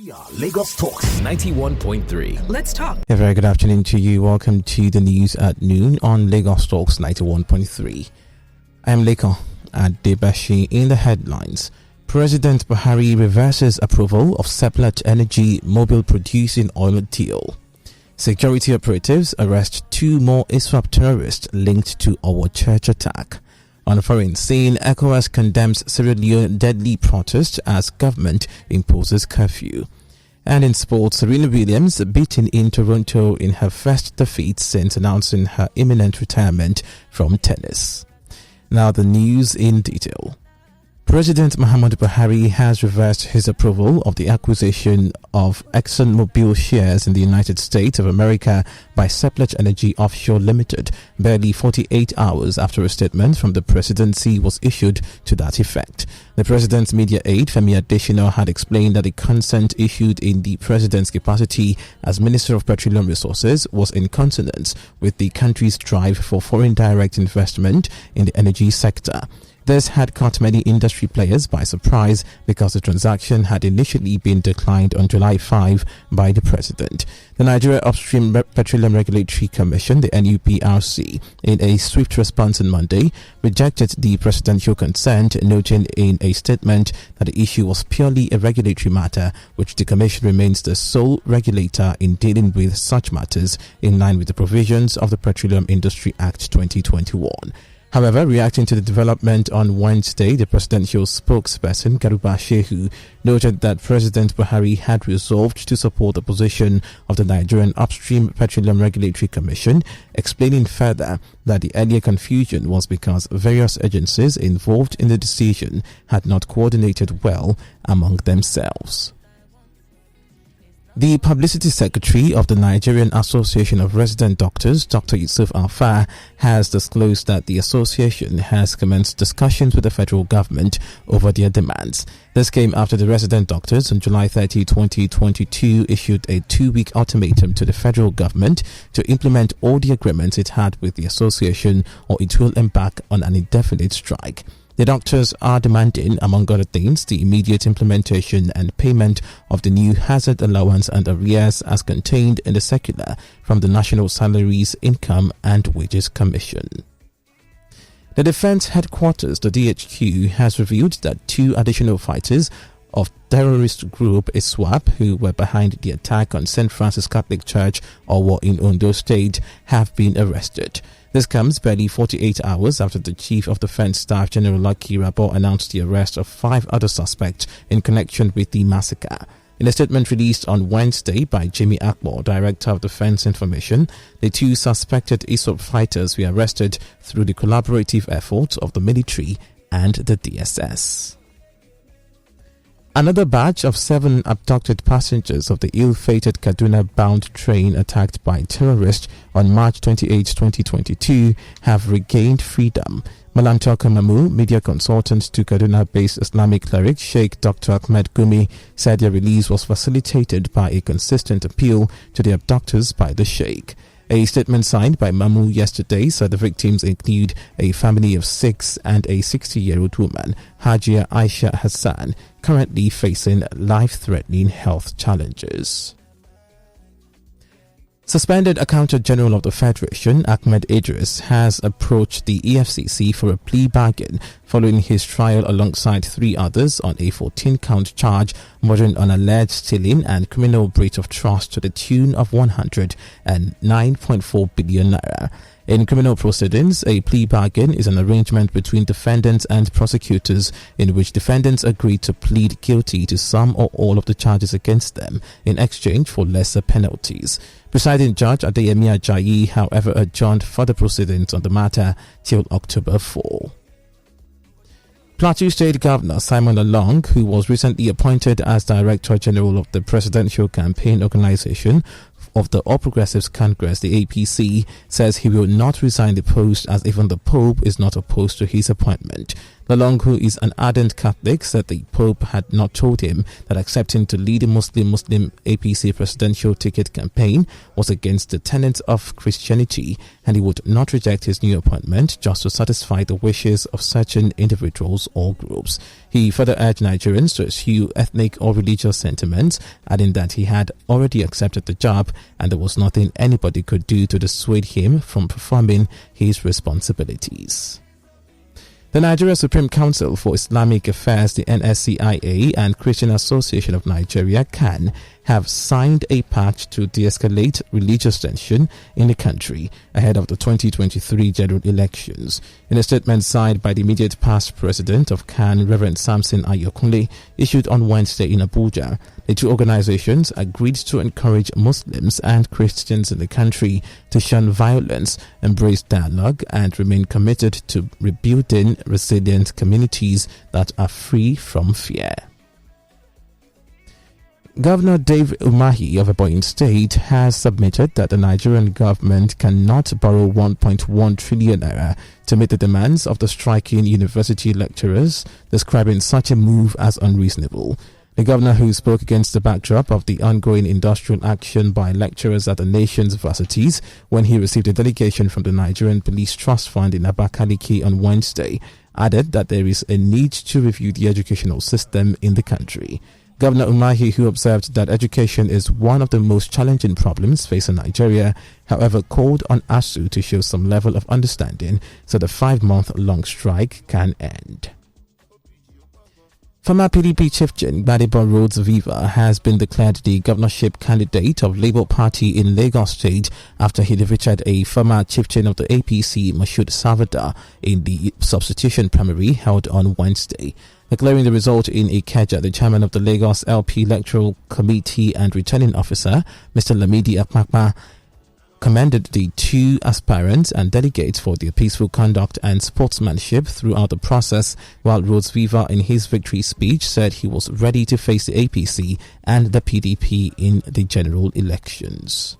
We are Lagos Talks 91.3. Let's talk. A very good afternoon to you. Welcome to the news at noon on Lagos Talks 91.3. I am Leko Adebashi. In the headlines, President Buhari reverses approval of Seplat Energy Mobil Producing Oil deal. Security operatives arrest 2 more ISWAP terrorists linked to our church attack. On foreign scene, ECOWAS condemns Sierra Leone deadly protest as government imposes curfew. And in sports, Serena Williams beaten in Toronto in her first defeat since announcing her imminent retirement from tennis. Now the news in detail. President Muhammadu Buhari has reversed his approval of the acquisition of ExxonMobil shares in the United States of America by Seplat Energy Offshore Limited, barely 48 hours after a statement from the presidency was issued to that effect. The president's media aide, Femi Adesina, had explained that the consent issued in the president's capacity as Minister of Petroleum Resources was in consonance with the country's drive for foreign direct investment in the energy sector. This had caught many industry players by surprise because the transaction had initially been declined on July 5 by the president. The Nigeria Upstream Petroleum Regulatory Commission, the NUPRC, in a swift response on Monday, rejected the presidential consent, noting in a statement that the issue was purely a regulatory matter, which the commission remains the sole regulator in dealing with such matters in line with the provisions of the Petroleum Industry Act 2021. However, reacting to the development on Wednesday, the presidential spokesperson, Garuba Shehu, noted that President Buhari had resolved to support the position of the Nigerian Upstream Petroleum Regulatory Commission, explaining further that the earlier confusion was because various agencies involved in the decision had not coordinated well among themselves. The Publicity Secretary of the Nigerian Association of Resident Doctors, Dr. Yusuf Alfa, has disclosed that the association has commenced discussions with the federal government over their demands. This came after the resident doctors on July 30, 2022 issued a 2-week ultimatum to the federal government to implement all the agreements it had with the association, or it will embark on an indefinite strike. The doctors are demanding, among other things, the immediate implementation and payment of the new hazard allowance and arrears as contained in the circular from the National Salaries, Income and Wages Commission. The Defense Headquarters, the DHQ, has revealed that 2 additional fighters of terrorist group ISWAP, who were behind the attack on St. Francis Catholic Church, Owo in Ondo State, have been arrested. This comes barely 48 hours after the Chief of Defense Staff, General Lucky Rabo, announced the arrest of 5 other suspects in connection with the massacre. In a statement released on Wednesday by Jimmy Akmo, Director of Defense Information, the 2 suspected ISWAP fighters were arrested through the collaborative efforts of the military and the DSS. Another batch of 7 abducted passengers of the ill-fated Kaduna-bound train attacked by terrorists on March 28, 2022 have regained freedom. Malam Toka Mamu, media consultant to Kaduna-based Islamic cleric Sheikh Dr. Ahmed Gumi, said their release was facilitated by a consistent appeal to the abductors by the Sheikh. A statement signed by Mamu yesterday said the victims include a family of 6 and a 60-year-old woman, Hajia Aisha Hassan, currently facing life-threatening health challenges. Suspended Accountant General of the Federation, Ahmed Idris, has approached the EFCC for a plea bargain following his trial alongside 3 others on a 14-count charge bordering on alleged stealing and criminal breach of trust to the tune of 109.4 billion naira. In criminal proceedings, a plea bargain is an arrangement between defendants and prosecutors in which defendants agree to plead guilty to some or all of the charges against them in exchange for lesser penalties. Presiding Judge Adeyemi Ajayi, however, adjourned further proceedings on the matter till October 4. Plateau State Governor Simon Along, who was recently appointed as Director General of the Presidential Campaign Organization of the All Progressives Congress, the APC, says he will not resign the post as even the Pope is not opposed to his appointment. Lalong, who is an ardent Catholic, said the Pope had not told him that accepting to lead a Muslim APC presidential ticket campaign was against the tenets of Christianity, and he would not reject his new appointment just to satisfy the wishes of certain individuals or groups. He further urged Nigerians to eschew ethnic or religious sentiments, adding that he had already accepted the job and there was nothing anybody could do to dissuade him from performing his responsibilities. The Nigeria Supreme Council for Islamic Affairs, the NSCIA, and Christian Association of Nigeria, CAN, have signed a pact to de-escalate religious tension in the country ahead of the 2023 general elections. In a statement signed by the immediate past president of CAN, Reverend Samson Ayokunle, issued on Wednesday in Abuja, the two organizations agreed to encourage Muslims and Christians in the country to shun violence, embrace dialogue, and remain committed to rebuilding resilient communities that are free from fear. Governor Dave Umahi of Ebonyi State has submitted that the Nigerian government cannot borrow 1.1 trillion naira to meet the demands of the striking university lecturers, describing such a move as unreasonable. The governor, who spoke against the backdrop of the ongoing industrial action by lecturers at the nation's varsities when he received a delegation from the Nigerian Police Trust Fund in Abakaliki on Wednesday, added that there is a need to review the educational system in the country. Governor Umahi, who observed that education is one of the most challenging problems facing Nigeria, however, called on ASU to show some level of understanding so the 5-month-long strike can end. Former PDP chieftain Gbadebo Rhodes Viva has been declared the governorship candidate of Labour Party in Lagos State after he defeated a former chieftain of the APC, Moshood Savada, in the substitution primary held on Wednesday. Declaring the result in Ikeja, the chairman of the Lagos LP Electoral Committee and returning officer, Mr. Lamidi Akmakpa, commended the two aspirants and delegates for their peaceful conduct and sportsmanship throughout the process, while Rhodes Viva, in his victory speech, said he was ready to face the APC and the PDP in the general elections.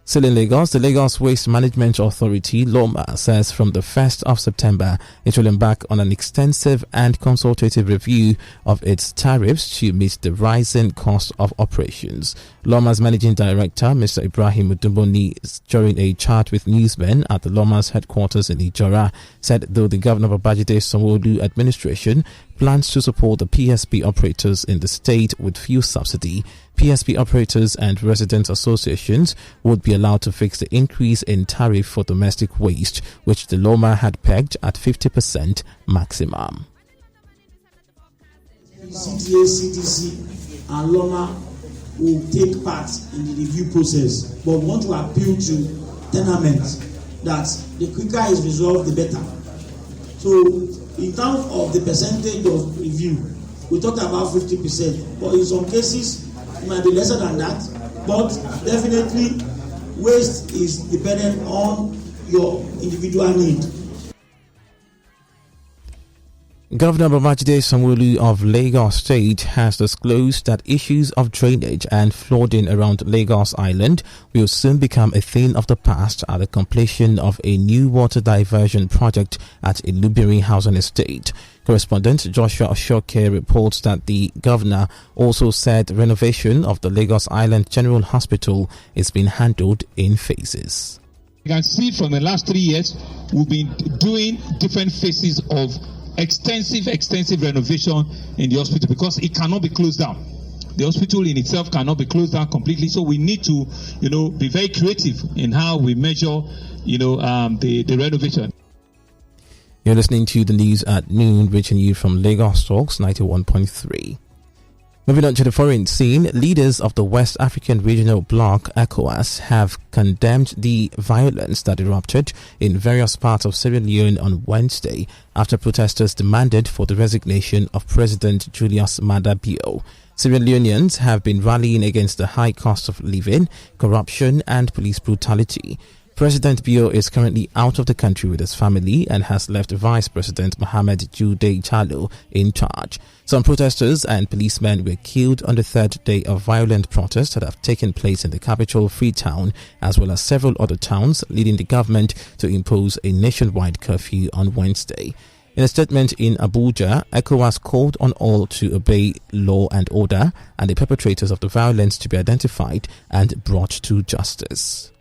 Still in Lagos, the Lagos Waste Management Authority, LOMA, says from the 1st of September, it will embark on an extensive and consultative review of its tariffs to meet the rising cost of operations. LOMA's Managing Director, Mr. Ibrahim Udumboni, during a chat with newsmen at the LOMA's headquarters in Ijora, said though the Governor of Babajide Sanwo-Olu administration plans to support the PSP operators in the state with fuel subsidy, PSP operators and resident associations would be allowed to fix the increase in tariff for domestic waste, which the LOMA had pegged at 50% maximum. CTA, CTC and LOMA will take part in the review process, but we want to appeal to tenements that the quicker is resolved, the better. So in terms of the percentage of review, we talked about 50%, but in some cases it might be lesser than that, but definitely waste is dependent on your individual need. Governor Babajide Sanwo-Olu of Lagos State has disclosed that issues of drainage and flooding around Lagos Island will soon become a thing of the past at the completion of a new water diversion project at Ilubiri Housing Estate. Correspondent Joshua Oshoke reports that the governor also said renovation of the Lagos Island General Hospital is being handled in phases. You can see from the last 3 years, we've been doing different phases of extensive renovation in the hospital because it cannot be closed down. The hospital in itself cannot be closed down completely, so we need to, be very creative in how we measure, the renovation. You're listening to the news at noon, reaching you from Lagos Talks 91.3. Moving on to the foreign scene, leaders of the West African Regional Bloc, ECOWAS, have condemned the violence that erupted in various parts of Sierra Leone on Wednesday after protesters demanded for the resignation of President Julius Maada Bio. Sierra Leoneans have been rallying against the high cost of living, corruption, and police brutality. President Bio is currently out of the country with his family and has left Vice President Mohamed Jude Jallow in charge. Some protesters and policemen were killed on the third day of violent protests that have taken place in the capital, Freetown, as well as several other towns, leading the government to impose a nationwide curfew on Wednesday. In a statement in Abuja, ECOWAS called on all to obey law and order and the perpetrators of the violence to be identified and brought to justice.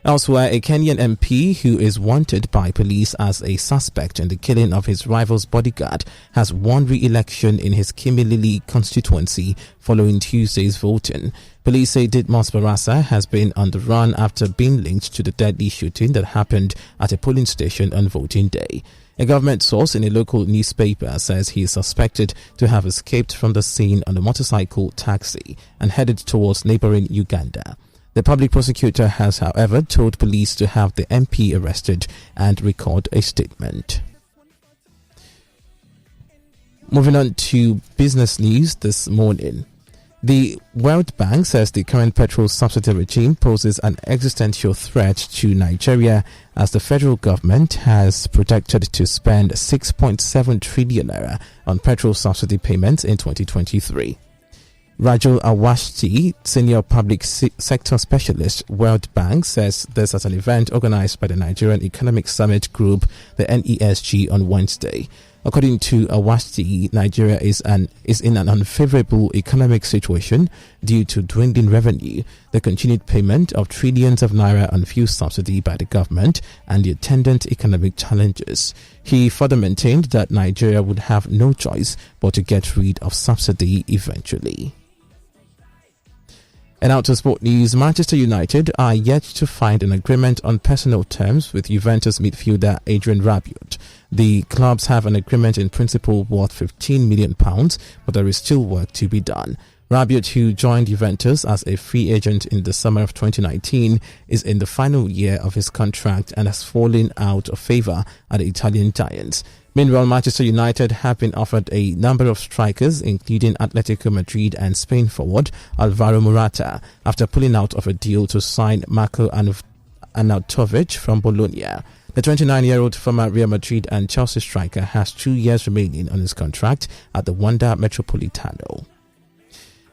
Elsewhere, a Kenyan MP who is wanted by police as a suspect in the killing of his rival's bodyguard has won re-election in his Kimilili constituency following Tuesday's voting. Police say Didmus Barasa has been on the run after being linked to the deadly shooting that happened at a polling station on voting day. A government source in a local newspaper says he is suspected to have escaped from the scene on a motorcycle taxi and headed towards neighboring Uganda. The public prosecutor has, however, told police to have the MP arrested and record a statement. Moving on to business news this morning. The World Bank says the current petrol subsidy regime poses an existential threat to Nigeria as the federal government has projected to spend 6.7 trillion naira on petrol subsidy payments in 2023. Rajul Awashti, Senior Public Sector Specialist, World Bank, says this at an event organized by the Nigerian Economic Summit Group, the NESG, on Wednesday. According to Awashti, Nigeria is in an unfavorable economic situation due to dwindling revenue, the continued payment of trillions of naira on fuel subsidy by the government, and the attendant economic challenges. He further maintained that Nigeria would have no choice but to get rid of subsidy eventually. And out to sport news, Manchester United are yet to find an agreement on personal terms with Juventus midfielder Adrien Rabiot. The clubs have an agreement in principle worth £15 million, but there is still work to be done. Rabiot, who joined Juventus as a free agent in the summer of 2019, is in the final year of his contract and has fallen out of favour at the Italian Giants. Meanwhile, Manchester United have been offered a number of strikers, including Atletico Madrid and Spain forward Alvaro Morata, after pulling out of a deal to sign Marco Arnautovic from Bologna. The 29-year-old former Real Madrid and Chelsea striker has 2 years remaining on his contract at the Wanda Metropolitano.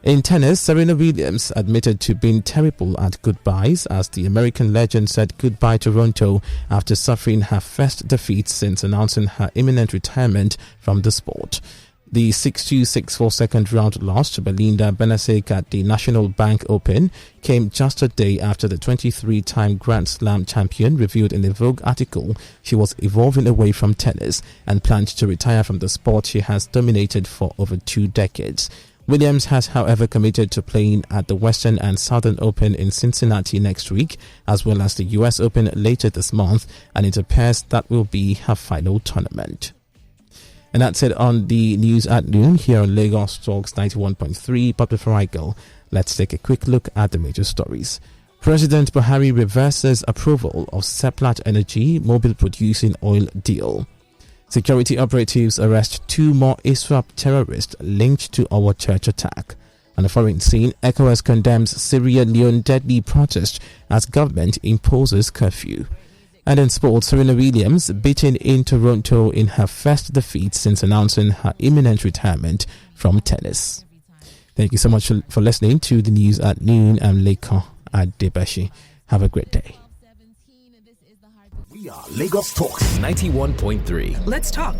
In tennis, Serena Williams admitted to being terrible at goodbyes as the American legend said goodbye to Toronto after suffering her first defeat since announcing her imminent retirement from the sport. The 6-2, 6-4 second round loss to Belinda Bencic at the National Bank Open came just a day after the 23-time Grand Slam champion revealed in a Vogue article she was evolving away from tennis and planned to retire from the sport she has dominated for over 2 decades. Williams has, however, committed to playing at the Western and Southern Open in Cincinnati next week, as well as the US Open later this month, and it appears that will be her final tournament. And that's it on the news at noon here on Lagos Talks 91.3. But before I go, let's take a quick look at the major stories. President Buhari reverses approval of Seplat Energy Mobil Producing Oil deal. Security operatives arrest 2 more ISWAP terrorists linked to our church attack. On the foreign scene, ECOWAS condemns Sierra Leone deadly protest as government imposes curfew. And in sports, Serena Williams beaten in Toronto in her first defeat since announcing her imminent retirement from tennis. Thank you so much for listening to the news at noon. I'm Leko Adebashi. Have a great day. We are Lagos Talks 91.3. Let's talk.